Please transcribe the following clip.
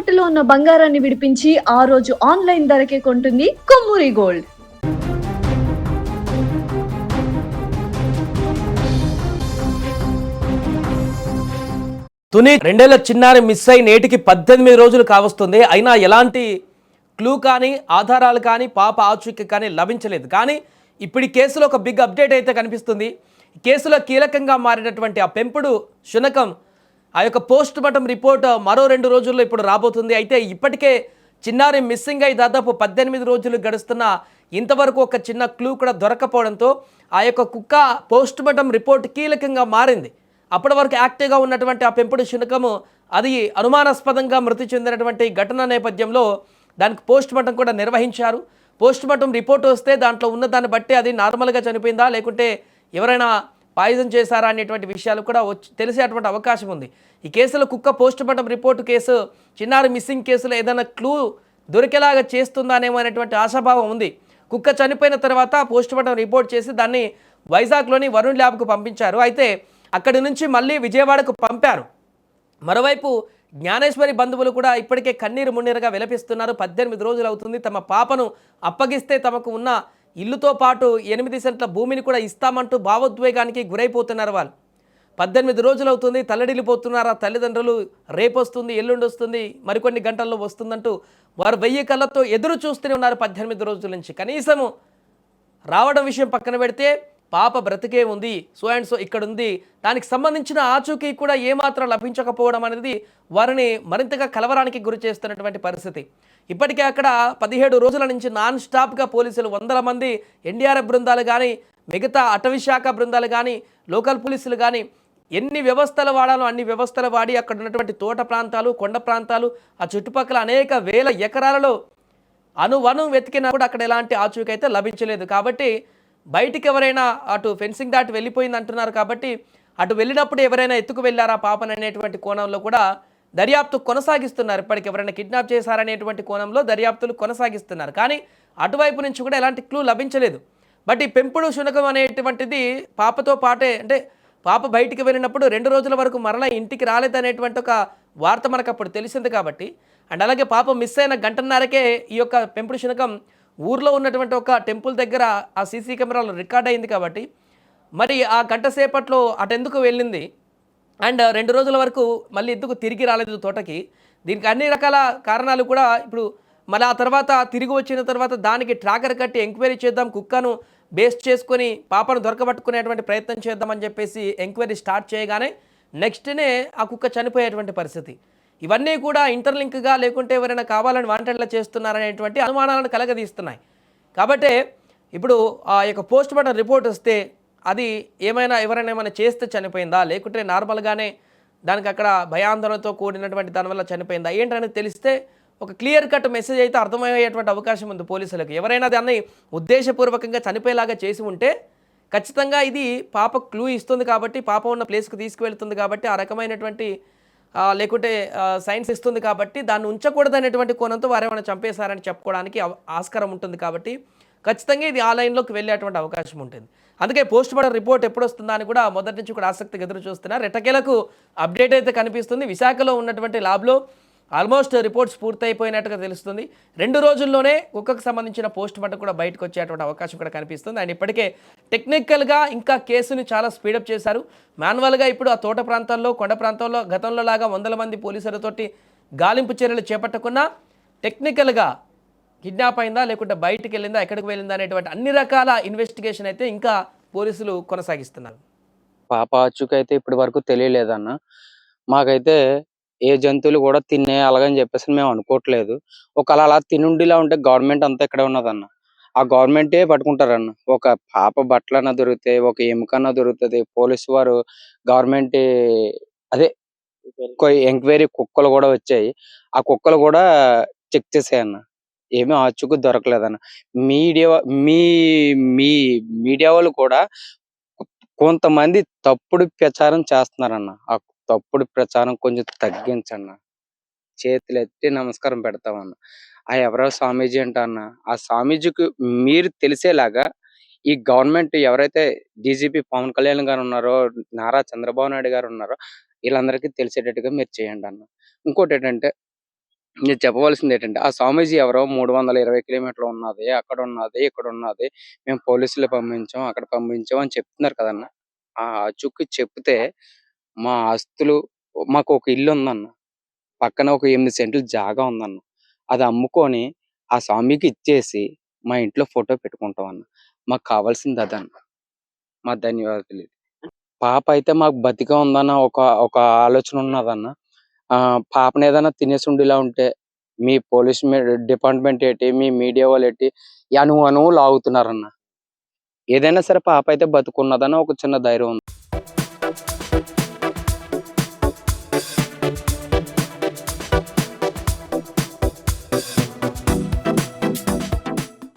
తాకట్టులో ఉన్న బంగారాన్ని విడిపించి ఆ రోజు ఆన్లైన్ ధరకే కొంటుంది కొమ్మూరి గోల్డ్. తుని 2 ఏళ్ల చిన్నారి మిస్ అయి నేటికి 18 రోజులు కావస్తుంది. అయినా ఎలాంటి క్లూ కానీ ఆధారాలు కానీ పాప ఆచూకీ కానీ లభించలేదు. కానీ ఇప్పుడు ఈ కేసులో ఒక బిగ్ అప్డేట్ అయితే కనిపిస్తుంది. ఈ కేసులో కీలకంగా మారినటువంటి ఆ పెంపుడు శునకం ఆ యొక్క పోస్ట్ మార్టం రిపోర్ట్ మరో 2 రోజుల్లో ఇప్పుడు రాబోతుంది. అయితే ఇప్పటికే చిన్నారి మిస్సింగ్ అయి దాదాపు 18 రోజులు గడుస్తున్న ఇంతవరకు ఒక చిన్న క్లూ కూడా దొరకపోవడంతో ఆ యొక్క కుక్క పోస్ట్ మార్టం రిపోర్ట్ కీలకంగా మారింది. అప్పటి వరకు యాక్టివ్గా ఉన్నటువంటి ఆ పెంపుడు శునకము అది అనుమానాస్పదంగా మృతి చెందినటువంటి ఘటన నేపథ్యంలో దానికి పోస్ట్ మార్టం కూడా నిర్వహించారు. పోస్ట్ మార్టం రిపోర్ట్ వస్తే దాంట్లో ఉన్న దాన్ని బట్టి అది నార్మల్గా చనిపోయిందా లేకుంటే ఎవరైనా పాయిజన్ చేశారా అనేటువంటి విషయాలు కూడా తెలిసేటువంటి అవకాశం ఉంది. ఈ కేసులో కుక్క పోస్ట్ మార్టం రిపోర్టు కేసు చిన్నారి మిస్సింగ్ కేసులో ఏదైనా క్లూ దొరికేలాగా చేస్తుందానేమో అనేటువంటి ఆశాభావం ఉంది. కుక్క చనిపోయిన తర్వాత పోస్ట్ మార్టం రిపోర్ట్ చేసి దాన్ని వైజాగ్లోని వరుణ్ ల్యాబ్కు పంపించారు. అయితే అక్కడి నుంచి మళ్ళీ విజయవాడకు పంపారు. మరోవైపు జ్ఞానేశ్వరి బంధువులు కూడా ఇప్పటికే కన్నీరు మున్నీరుగా విలపిస్తున్నారు. 18 రోజులు అవుతుంది తమ పాపను అప్పగిస్తే తమకు ఉన్న ఇల్లుతో పాటు 8 సెంట్ల భూమిని కూడా ఇస్తామంటూ భావోద్వేగానికి గురైపోతున్నారు. వాళ్ళు 18 రోజులు అవుతుంది, తల్లడిల్లిపోతున్నారు ఆ తల్లిదండ్రులు. రేపు వస్తుంది, ఎల్లుండి వస్తుంది, మరికొన్ని గంటల్లో వస్తుందంటూ వారు 1000 కళ్ళతో ఎదురు చూస్తూనే ఉన్నారు 18 రోజుల నుంచి. కనీసము రావడం విషయం పక్కన పెడితే పాప బ్రతికే ఉంది, సో అండ్ సో ఇక్కడ ఉంది, దానికి సంబంధించిన ఆచూకీ కూడా ఏమాత్రం లభించకపోవడం అనేది వారిని మరింతగా కలవరానికి గురి చేస్తున్నటువంటి పరిస్థితి. ఇప్పటికే అక్కడ 17 రోజుల నుంచి నాన్ స్టాప్గా పోలీసులు 100 మంది ఎన్డీఆర్ఎఫ్ బృందాలు కానీ మిగతా అటవీ శాఖ బృందాలు కానీ లోకల్ పోలీసులు కానీ ఎన్ని వ్యవస్థలు వాడాలో అన్ని వ్యవస్థలు వాడి అక్కడ ఉన్నటువంటి తోట ప్రాంతాలు, కొండ ప్రాంతాలు, ఆ చుట్టుపక్కల అనేక వేల ఎకరాలలో అణువణు వెతికినా కూడా అక్కడ ఎలాంటి ఆచూకీ అయితే లభించలేదు. కాబట్టి బయటికి ఎవరైనా అటు ఫెన్సింగ్ దాటి వెళ్ళిపోయింది అంటున్నారు. కాబట్టి అటు వెళ్ళినప్పుడు ఎవరైనా ఎత్తుకు వెళ్ళారా పాపను అనేటువంటి కోణంలో కూడా దర్యాప్తు కొనసాగిస్తున్నారు. ఇప్పటికి ఎవరైనా కిడ్నాప్ చేశారనేటువంటి కోణంలో దర్యాప్తులు కొనసాగిస్తున్నారు. కానీ అటువైపు నుంచి కూడా ఎలాంటి క్లూ లభించలేదు. బట్ ఈ పెంపుడు శునకం అనేటువంటిది పాపతో పాటే, అంటే పాప బయటికి వెళ్ళినప్పుడు 2 రోజుల వరకు మరలా ఇంటికి రాలేదనేటువంటి ఒక వార్త మనకు అప్పుడు తెలిసింది. కాబట్టి అండ్ అలాగే పాప మిస్ అయిన గంటన్నరకే ఈ యొక్క పెంపుడు శునకం ఊర్లో ఉన్నటువంటి ఒక టెంపుల్ దగ్గర ఆ సీసీ కెమెరాలో రికార్డ్ అయింది. కాబట్టి మరి ఆ గంట సేపట్లో అటెందుకు వెళ్ళింది అండ్ 2 రోజుల వరకు మళ్ళీ ఎందుకు తిరిగి రాలేదు తోటకి, దీనికి అన్ని రకాల కారణాలు కూడా ఇప్పుడు మళ్ళీ ఆ తర్వాత తిరిగి వచ్చిన తర్వాత దానికి ట్రాకర్ కట్టి ఎంక్వైరీ చేద్దాం, కుక్కను బేస్ చేసుకొని పాపను దొరకబట్టుకునేటువంటి ప్రయత్నం చేద్దామని చెప్పేసి ఎంక్వైరీ స్టార్ట్ చేయగానే నెక్స్ట్నే ఆ కుక్క చనిపోయేటువంటి పరిస్థితి. ఇవన్నీ కూడా ఇంటర్లింక్గా లేకుంటే ఎవరైనా కావాలని వాంటెడ్లా చేస్తున్నారనేటువంటి అనుమానాలను కలగదీస్తున్నాయి. కాబట్టి ఇప్పుడు ఆ యొక్క పోస్ట్ మార్టం రిపోర్ట్ వస్తే అది ఎవరైనా ఏమైనా చేస్తే చనిపోయిందా లేకుంటే నార్మల్గానే దానికి అక్కడ భయాందోళనతో కూడినటువంటి దానివల్ల చనిపోయిందా ఏంటనేది తెలిస్తే ఒక క్లియర్ కట్ మెసేజ్ అయితే అర్థమయ్యేటువంటి అవకాశం ఉంది పోలీసులకు. ఎవరైనా దాన్ని ఉద్దేశపూర్వకంగా చనిపోయేలాగా చేసి ఉంటే ఖచ్చితంగా ఇది పాప క్లూ ఇస్తుంది కాబట్టి, పాప ఉన్న ప్లేస్కి తీసుకువెళ్తుంది కాబట్టి, ఆ రకమైనటువంటి లేకుంటే సైన్స్ ఇస్తుంది కాబట్టి దాన్ని ఉంచకూడదు అనేటువంటి కోణంతో వారేమైనా చంపేశారని చెప్పుకోవడానికి ఆస్కారం ఉంటుంది. కాబట్టి ఖచ్చితంగా ఇది ఆ లైన్లోకి వెళ్ళేటువంటి అవకాశం ఉంటుంది. అందుకే పోస్ట్ మార్టం రిపోర్ట్ ఎప్పుడు వస్తుందా అని కూడా మొదటి నుంచి కూడా ఆసక్తిగా ఎదురు చూస్తున్నారు. ఎట్టకేలకు అప్డేట్ అయితే కనిపిస్తుంది. విశాఖలో ఉన్నటువంటి ల్యాబ్లో ఆల్మోస్ట్ రిపోర్ట్స్ పూర్తయిపోయినట్టుగా తెలుస్తుంది. 2 రోజుల్లోనే కుక్కకు సంబంధించిన పోస్ట్ మార్టం కూడా బయటకు వచ్చేటువంటి అవకాశం కూడా కనిపిస్తుంది. అండ్ ఇప్పటికే టెక్నికల్గా ఇంకా కేసుని చాలా స్పీడప్ చేశారు. మాన్యువల్గా ఇప్పుడు ఆ తోట ప్రాంతాల్లో, కొండ ప్రాంతాల్లో గతంలో లాగా 100 మంది పోలీసులతోటి గాలింపు చర్యలు చేపట్టకుండా టెక్నికల్గా కిడ్నాప్ అయిందా లేకుంటే బయటికి వెళ్ళిందా ఎక్కడికి వెళ్ళిందా అనేటువంటి అన్ని రకాల ఇన్వెస్టిగేషన్ అయితే ఇంకా పోలీసులు కొనసాగిస్తున్నారు. పాప ఆచూకీ అయితే ఇప్పటి వరకు తెలియలేదన్న. మాకైతే ఏ జంతువులు కూడా తినేయాలని చెప్పేసి మేము అనుకోవట్లేదు. ఒకవేళ అలా తినుండిలా ఉంటే గవర్నమెంట్ అంతా ఇక్కడే ఉన్నదన్న. ఆ గవర్నమెంటే పట్టుకుంటారన్న. ఒక పాప బట్టలన్నా దొరుకుతాయి, ఒక ఎముకన్నా దొరుకుతుంది. పోలీసు వారు గవర్నమెంట్ అదే ఎంక్వైరీ కుక్కలు కూడా వచ్చాయి. ఆ కుక్కలు కూడా చెక్ చేసాయన్న. ఏమీ ఆచూకీ దొరకలేదన్న. మీడియా మీ మీ మీడియా వాళ్ళు కూడా కొంతమంది తప్పుడు ప్రచారం చేస్తున్నారన్న. ఆ తప్పుడు ప్రచారం కొంచెం తగ్గించన్న. చేతులెత్తి నమస్కారం పెడతామన్న. ఆ ఎవరో స్వామీజీ అంట అన్న. ఆ స్వామీజీకి మీరు తెలిసేలాగా ఈ గవర్నమెంట్ ఎవరైతే డీజీపీ పవన్ కళ్యాణ్ గారు ఉన్నారో, నారా చంద్రబాబు నాయుడు గారు ఉన్నారో వీళ్ళందరికీ తెలిసేటట్టుగా మీరు చేయండి అన్న. ఇంకోటి ఏంటంటే నేను చెప్పవలసింది ఏంటంటే ఆ స్వామీజీ ఎవరో 320 కిలోమీటర్లు ఉన్నది, అక్కడ ఉన్నది, ఇక్కడ ఉన్నది, మేము పోలీసులు పంపించాం, అక్కడ పంపించాం అని చెప్తున్నారు కదన్న. ఆ ఆచూకీ చెప్తే మా ఆస్తులు, మాకు ఒక ఇల్లు ఉందన్న, పక్కన ఒక 8 సెంట్లు జాగా ఉందన్న, అది అమ్ముకొని ఆ స్వామికి ఇచ్చేసి మా ఇంట్లో ఫోటో పెట్టుకుంటాం అన్న. మాకు కావాల్సింది అదన్న. మా ధన్యవాదాలు. పాప అయితే మాకు బతికే ఉందన్న ఒక ఒక ఆలోచన ఉన్నదన్న. పాపని ఏదైనా తినేసి ఉండేలా ఉంటే మీ పోలీస్ డిపార్ట్మెంట్ ఏంటి, మీ మీడియా వాళ్ళు ఏంటి, అణువు అణువు లాగుతున్నారన్న. ఏదైనా సరే పాప అయితే బతుకున్నదని ఒక చిన్న ధైర్యం ఉంది.